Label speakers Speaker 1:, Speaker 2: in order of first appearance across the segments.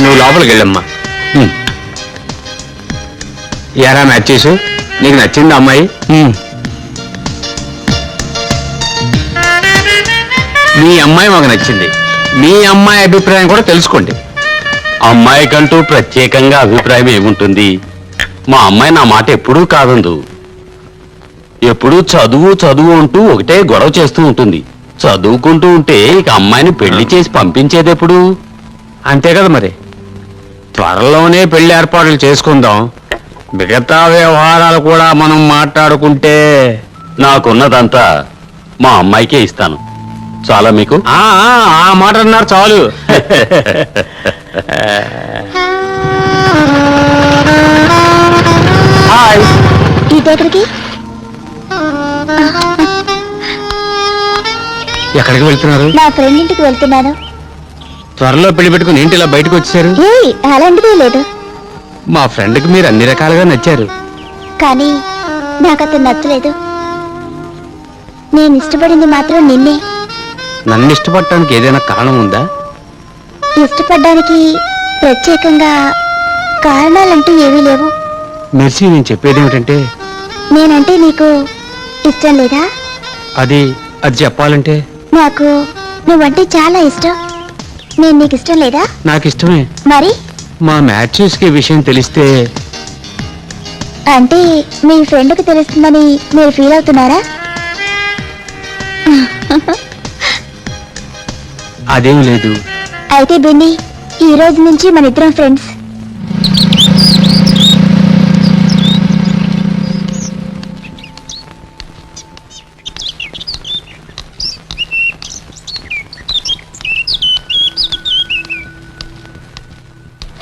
Speaker 1: నువ్వు లోపలికి వెళ్ళమ్మా. ఎరా మ్యాచెస్, నీకు నచ్చింది అమ్మాయి? మీ అమ్మాయి మాకు నచ్చింది. మీ అమ్మాయి అభిప్రాయం కూడా తెలుసుకోండి.
Speaker 2: అమ్మాయికంటూ ప్రత్యేకంగా అభిప్రాయం ఏముంటుంది? మా అమ్మాయి నా మాట ఎప్పుడూ కాదందు. ఎప్పుడూ చదువు చదువు అంటూ ఒకటే గొడవ చేస్తూ ఉంటుంది. చదువుకుంటూ ఉంటే ఇక అమ్మాయిని పెళ్లి చేసి పంపించేదెప్పుడు?
Speaker 1: అంతే కదా మరి. త్వరలోనే పెళ్లి ఏర్పాట్లు చేసుకుందాం. మిగతా వ్యవహారాలు కూడా మనం మాట్లాడుకుంటే.
Speaker 2: నాకున్నదంతా మా అమ్మాయికే ఇస్తాను. చాలా మీకు?
Speaker 1: ఆ మాట అన్నారు చాలు. హాయ్.
Speaker 3: ఎక్కడికి
Speaker 1: ఎక్కడికి వెళ్తున్నారు?
Speaker 3: నా ఫ్రెండ్ ఇంటికి వెళ్తున్నాను.
Speaker 1: త్వరలో పెళ్లి పెట్టుకుని ఏంటి ఇలా బయటకు వచ్చారు?
Speaker 3: అలాంటిదే లేదు.
Speaker 1: మా ఫ్రెండ్కి మీరు అన్ని రకాలుగా నచ్చారు.
Speaker 3: కానీ నాకు అతను నచ్చలేదు. నేను ఇష్టపడింది మాత్రం నిన్నే.
Speaker 1: నన్ను ఇష్టపడటానికి ఏదైనా కారణం ఉందా?
Speaker 3: ఇష్టపడ్డానికి ప్రత్యేకంగా కారణాలంటూ ఏమీ లేవు.
Speaker 1: మెర్సీ, నేను చెప్పేది ఏమిటంటే,
Speaker 3: నేనంటే నీకు ఇష్టం లేదా?
Speaker 1: అది చెప్పాలంటే
Speaker 3: నాకు నువ్వంటే చాలా ఇష్టం. నేను నీకు ఇష్టం లేదా?
Speaker 1: నాకు ఇష్టమే.
Speaker 3: మరి
Speaker 1: మా మ్యాచెస్ కి విషయం తెలిస్తే?
Speaker 3: అంటే మీ ఫ్రెండ్కి తెలుస్తుందని మీరు ఫీల్ అవుతున్నారా?
Speaker 1: అదేం లేదు.
Speaker 3: అయితే బెన్నీ, ఈ రోజు నుంచి మన ఇద్దరం ఫ్రెండ్స్.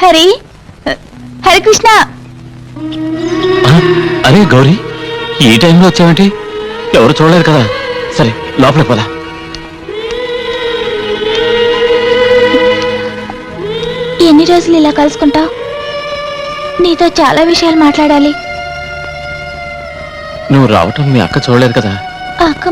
Speaker 3: హరి, హరికృష్ణ.
Speaker 2: అరే గౌరీ, ఈ టైంలో వచ్చావేంటి? ఎవరు చూడలేదు కదా. సరే లోపలికి పోదా.
Speaker 3: ఎన్ని రోజులు ఇలా కలుసుకుంటావు? నీతో చాలా విషయాలు మాట్లాడాలి.
Speaker 2: నువ్వు రావటం మీ అక్క చూడలేదు కదా.
Speaker 3: అక్క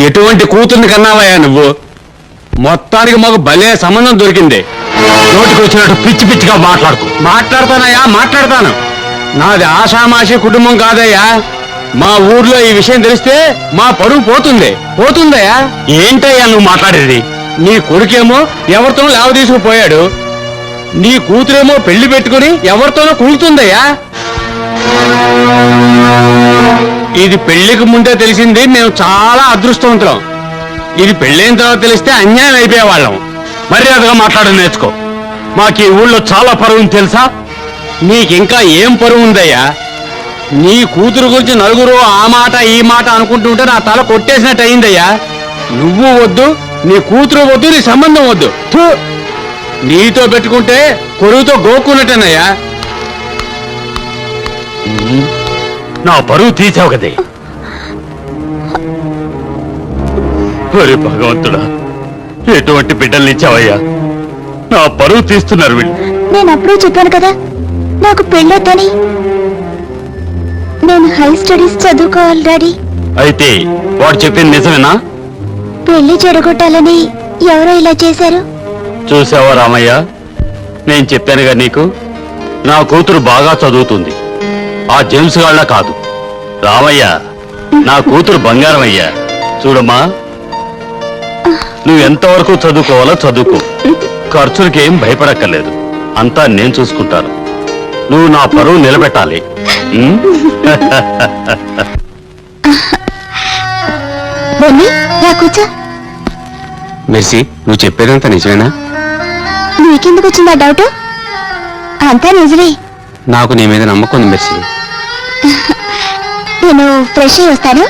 Speaker 1: ఎటువంటి కూతుర్ని కన్నావయ్యా నువ్వు? మొత్తానికి మాకు భలే సంబంధం దొరికింది. నోటికి వచ్చినట్టు పిచ్చి పిచ్చిగా మాట్లాడుకు. మాట్లాడతానయ్యా, మాట్లాడతాను. నాది ఆషామాషి కుటుంబం కాదయ్యా. మా ఊర్లో ఈ విషయం తెలిస్తే మా పరువు పోతుందయ్యా.
Speaker 2: ఏంటయ్యా నువ్వు మాట్లాడేది?
Speaker 1: నీ కొడుకేమో ఎవరితోనో లేవ తీసుకుపోయాడు. నీ కూతురేమో పెళ్లి పెట్టుకుని ఎవరితోనో కులుతుందయ్యా. ఇది పెళ్లికి ముందే తెలిసింది మేము చాలా అదృష్టవంతులం. ఇది పెళ్ళైన తర్వాత తెలిస్తే అన్యాయం అయిపోయేవాళ్ళం.
Speaker 2: మర్యాదగా మాట్లాడడం నేర్చుకో. మాకు ఈ ఊళ్ళో చాలా పరువు తెలుసా?
Speaker 1: నీకింకా ఏం పరువు ఉందయ్యా? నీ కూతురు గురించి నలుగురు ఆ మాట ఈ మాట అనుకుంటుంటే నా తల కొట్టేసినట్టు అయిందయ్యా. నువ్వు వద్దు, నీ కూతురు వద్దు, నీ సంబంధం వద్దు. థు, నీతో పెట్టుకుంటే కొరువుతో గోక్కున్నట్టేనయ్యా.
Speaker 2: నా పరువు తీసావు కదే. ఒరే భగవంతుడా, ఎటువంటి బిడ్డల్ని ఇచ్చావయ్యా? నా పరువు తీస్తున్నారు వీళ్ళు.
Speaker 3: నేను అప్పుడే చెప్పాను కదా నాకు పెళ్ళొద్దని. నేను హై స్టడీస్ చదువుకోవాలి డాడీ.
Speaker 2: అయితే వాడు చెప్పింది నిజమేనా?
Speaker 3: పెళ్లి చెడగొట్టాలని ఎవరో ఇలా చేశారు.
Speaker 2: చూసావా రామయ్య, నేను చెప్పానుగా నీకు. నా కూతురు బాగా చదువుతుంది. ఆ జేమ్స్ గాళ్ళ కాదు. రామయ్య, నా కూతురు బంగారం అయ్యా. చూడమ్మా, నువ్వు ఎంతవరకు చదువుకోవాలో చదువుకో. ఖర్చులకేం భయపడక్కర్లేదు. అంతా నేను చూసుకుంటాను. నువ్వు నా పరువు నిలబెట్టాలి.
Speaker 3: కూర్చో.
Speaker 1: మెర్సీ, నువ్వు చెప్పేదంతా నిజమేనా?
Speaker 3: నీకెందుకు వచ్చిందా డౌట్? అంతా నిజమే.
Speaker 1: నాకు నీ మీద నమ్మకం ఉంది మెర్సీ.
Speaker 3: నేను ఫ్రెష్ అయ్యి వస్తాను.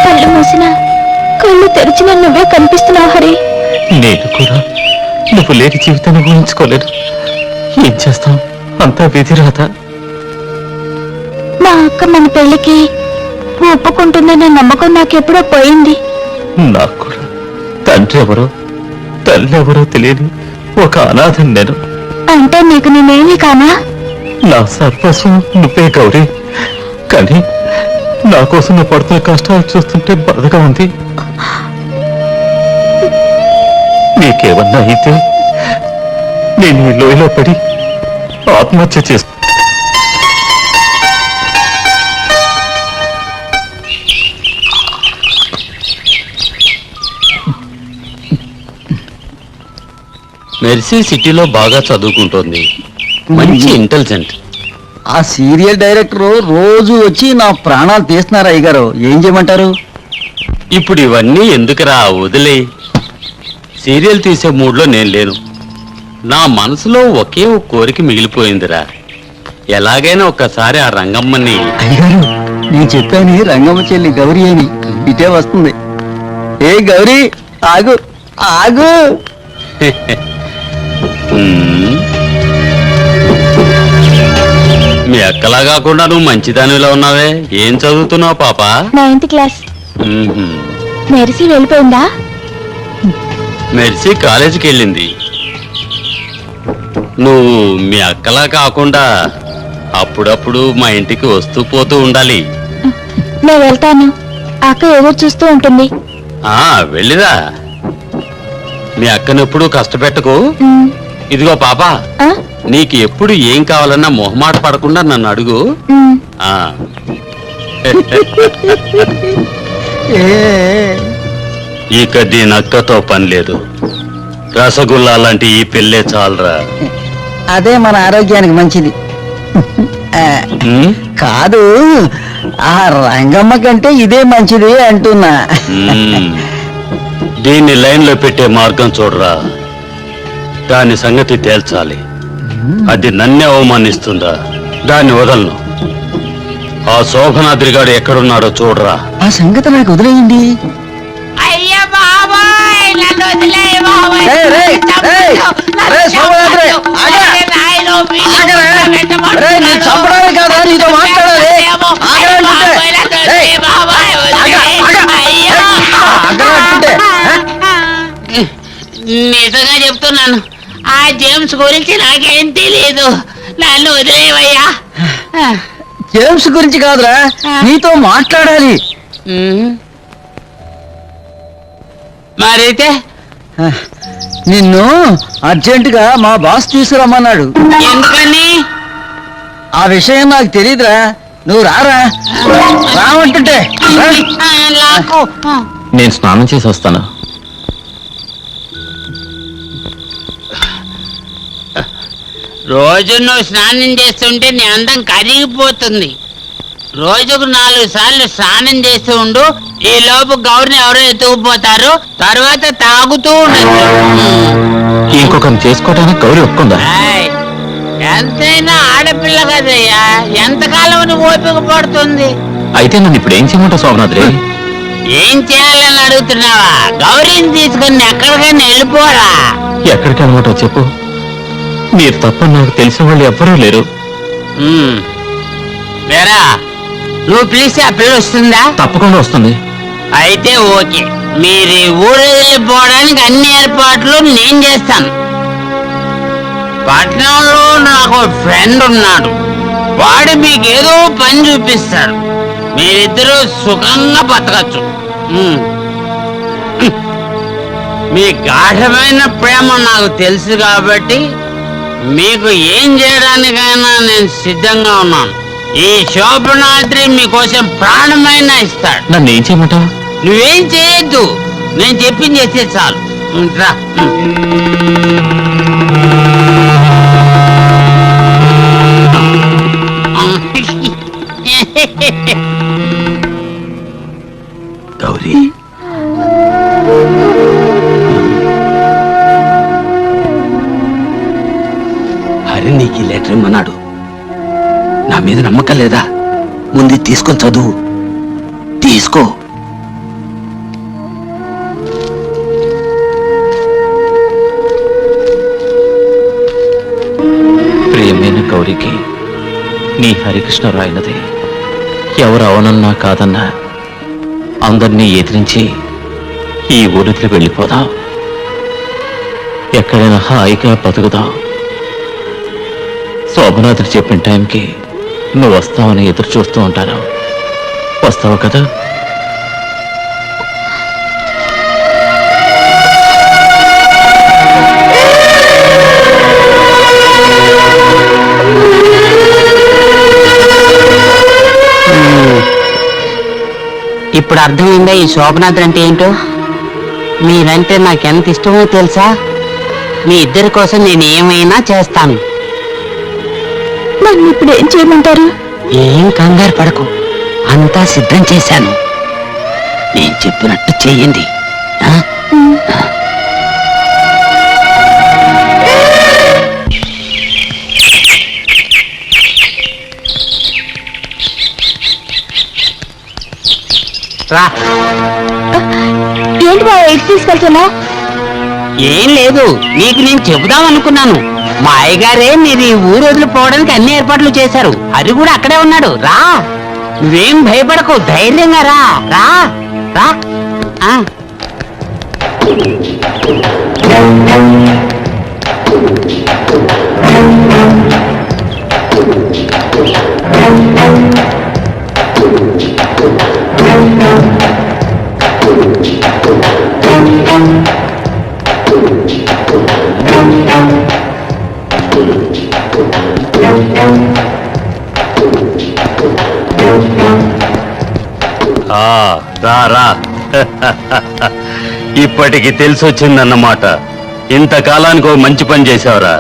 Speaker 3: కళ్ళు మూసినా కళ్ళు తెరిచిన నువ్వే కనిపిస్తున్నావు హరి.
Speaker 4: నేను కూడా నువ్వు లేని జీవితాన్ని ఊహించుకోలేదు. ఏం చేస్తాం, అంతా విధి రాత.
Speaker 3: మా అక్క మన పెళ్లికి ఒప్పుకుంటుందన్న నమ్మకం నాకెప్పుడో పోయింది.
Speaker 4: నాకు కూడా తండ్రి ఎవరో తల్లి ఎవరో తెలియని ఒక అనాథని నేను.
Speaker 3: అంటే నీకు నేనేమి కానా?
Speaker 4: నా సర్వస్వం నువ్వే గౌరీ. కానీ నా కోసం నువ్వు పడుతున్న కష్టాలు చూస్తుంటే బాధగా ఉంది. నీకేమన్నా అయితే నేను ఈ లోయలో పడి ఆత్మహత్య చేస్తా.
Speaker 2: మెర్సీ సిటీలో బాగా చదువుకుంటోంది, మంచి ఇంటెలిజెంట్.
Speaker 5: ఆ సీరియల్ డైరెక్టర్ రోజు వచ్చి నా ప్రాణాలు తీస్తున్నారు అయ్యగారు. ఏం చేయమంటారు?
Speaker 2: ఇప్పుడు ఇవన్నీ ఎందుకురా, వదిలే. సీరియల్ తీసే మూడ్లో నేను లేను. నా మనసులో ఒకే ఒక కోరిక మిగిలిపోయిందిరా. ఎలాగైనా ఒక్కసారి ఆ రంగమ్మని.
Speaker 5: అయ్యగారు, నేను చెప్పాను రంగమ్మ చెల్లి గౌరీ అని. ఇటే వస్తుంది. ఏ గౌరీ, ఆగు ఆగు.
Speaker 2: ఉమ్. మీ అక్కలా కాకుండా నువ్వు మంచిదానిలో ఉన్నావే. ఏం చదువుతున్నావు పాప?
Speaker 3: 9th class.
Speaker 2: ఉహుం.
Speaker 3: మెరిసి వెళ్ళిపోయిందా?
Speaker 2: మెర్సీ కాలేజీకి వెళ్ళింది. నువ్వు మీ అక్కలా కాకుండా అప్పుడప్పుడు మా ఇంటికి వస్తూ పోతూ ఉండాలి.
Speaker 3: నేను వెళ్తాను, అక్క ఎదురు చూస్తూ ఉంటుంది.
Speaker 2: వెళ్ళిరా. మీ అక్కనెప్పుడు కష్టపెట్టకు.
Speaker 3: ఉమ్,
Speaker 2: ఇదిగో పాప,
Speaker 3: ఆ?
Speaker 2: నీకు ఎప్పుడు ఏం కావాలన్నా మొహమాట పడకుండా నన్ను అడుగు.
Speaker 3: ఉమ్.
Speaker 2: ఆ. ఇక దీని అక్కతో పని లేదు. రసగుల్లా లాంటి ఈ పిల్లే చాలరా.
Speaker 5: అదే మన ఆరోగ్యానికి మంచిది. ఆ,
Speaker 2: ఉమ్?
Speaker 5: కాదు, ఆ రంగమ్మ కంటే ఇదే మంచిది అంటున్నా.
Speaker 2: మ్మ్. దీన్ని లైన్లో పెట్టే మార్గం చూడరా. దాని సంగతి తేల్చాలి. అది నన్నే అవమానిస్తుందా? దాన్ని వదలను. ఆ శోభనాద్రిగాడు ఎక్కడున్నాడో చూడరా.
Speaker 5: ఆ సంగతి నాకు వదిలేయండి.
Speaker 6: అయ్యా బాబాయ్, నన్ను వదిలేయ్ బాబాయ్.
Speaker 5: రేయ్, రేయ్, రేయ్, రేయ్, సోమయాద్రి, ఆగా.
Speaker 6: అరే నాయనో, మీరు
Speaker 5: ఆగరా?
Speaker 6: పెట్టమంటున్నారు.
Speaker 5: రేయ్, నేను చంపడానికి కాదా నీతో మాట్లాడాలి? ఆగరా అంటుంటే.
Speaker 6: బాబాయ్, నన్ను వదిలేయ్
Speaker 5: రేయ్,
Speaker 6: బాబాయ్, వదిలేయ్.
Speaker 5: ఆగా, ఆగా.
Speaker 6: అయ్యో.
Speaker 5: ఆగరా అంటుంటే.
Speaker 6: నిజంగా చెప్తున్నాను, ఆ జేమ్స్ గురించి నాకేం తెలియదు. నన్ను వదిలేవయ్యా.
Speaker 5: జేమ్స్ గురించి కాదురా, నీతో మాట్లాడాలి.
Speaker 6: మరైతే
Speaker 5: నిన్ను అర్జెంటుగా మా బాస్ తీసుకురమ్మన్నాడు.
Speaker 6: ఎందుకని?
Speaker 5: ఆ విషయం నాకు తెలియదురా, నువ్వు రారా. రావంటుంటే రా.
Speaker 6: లాకు.
Speaker 4: నేను స్నానం చేసి వస్తాను.
Speaker 6: రోజు నువ్వు స్నానం చేస్తుంటే నీ అందం కరిగిపోతుంది. రోజుకు 4 సార్లు స్నానం చేస్తూ ఉండు. ఈ లోపు గౌరిని ఎవరో ఎత్తుకుపోతారు. తర్వాత తాగుతూ ఉండొచ్చు.
Speaker 4: ఇంకొకరిని చేసుకోవడానికి గౌరీ ఒప్పుకుందా?
Speaker 6: ఏయ్, ఎంతైనా ఆడపిల్ల కదయ్యా, ఎంతకాలం నువ్వు ఓపిక పడుతుంది?
Speaker 4: అయితే నన్ను ఇప్పుడు ఏం చేయమంటావు శోభనాద్రి?
Speaker 6: ఏం చేయాలని అడుగుతున్నావా? గౌరీని తీసుకుని ఎక్కడికైనా వెళ్ళిపోరా.
Speaker 4: ఎక్కడికి అనమాటో చెప్పు. మీరు తప్ప నాకు తెలిసిన వాళ్ళు ఎవ్వరూ లేరు.
Speaker 6: వేరా, నువ్వు పిలిస్తే ఆ పిల్ల వస్తుందా?
Speaker 4: తప్పకుండా వస్తుంది.
Speaker 6: అయితే ఓకే, మీరు ఈ ఊరు వెళ్ళిపోవడానికి అన్ని ఏర్పాట్లు నేను చేస్తాను. పట్నంలో నాకు ఫ్రెండ్ ఉన్నాడు, వాడు మీకు ఏదో పని చూపిస్తాడు. మీరిద్దరూ సుఖంగా బతకచ్చు. మీ గాఢమైన ప్రేమ నాకు తెలుసు కాబట్టి మీకు ఏం చేయడానికైనా నేను సిద్ధంగా ఉన్నాను. ఈ శోభనాద్రి మీకోసం ప్రాణమైనా ఇస్తాడు.
Speaker 4: నన్ను ఏం చేయమంటావు?
Speaker 6: నువ్వేం చేయొద్దు, నేను చెప్పింది చేస్తే చాలు. రా.
Speaker 2: గౌరీ, హరి నీకు ఈ లెటర్ ఇమ్మన్నాడు. నా మీద నమ్మకం లేదా? ముందు తీసుకొని చదువు. తీసుకో.
Speaker 4: ప్రియమైన గౌరీకి నీ హరికృష్ణ రాయినది. ఎవరు అవనన్నా కాదన్నా అందరినీ ఎదిరించి ఈ ఊరికి వెళ్ళిపోదాం. ఎక్కడైనా హాయిగా బతుకుదాం. శోభనాథుడు చెప్పిన టైంకి నువ్వు వస్తావని ఎదురు చూస్తూ ఉంటాను. వస్తావు కదా?
Speaker 6: ఇప్పుడు అర్థమైందా ఈ శోభనాథ్ అంటే ఏంటో? మీరంటే నాకెంత ఇష్టమో తెలుసా? మీ ఇద్దరి కోసం నేను ఏమైనా చేస్తాను.
Speaker 3: నన్ను ఇప్పుడు ఏం చేయమంటారు?
Speaker 6: ఏం కంగారు పడకు, అంతా సిద్ధం చేశాను. నేను చెప్పినట్టు చెయ్యండి. ఆ? రా.
Speaker 3: ఏంటి బాబా ఎటు తీసుకెళ్తున్నావు?
Speaker 6: ఏం లేదు, నీకు నేను చెబుదాం అనుకున్నాను. మా అయ్యగారే మీరు ఈ ఊరు వదిలిపోవడానికి అన్ని ఏర్పాట్లు చేశారు. అది కూడా అక్కడే ఉన్నాడు. రా, నువ్వేం భయపడకు, ధైర్యంగా రా. రా రా. ఆ.
Speaker 2: రా రా. ఇప్పటికి తెలిసొచ్చిందన్నమాట. ఇంతకాలానికి ఓ మంచి పని చేశావురా.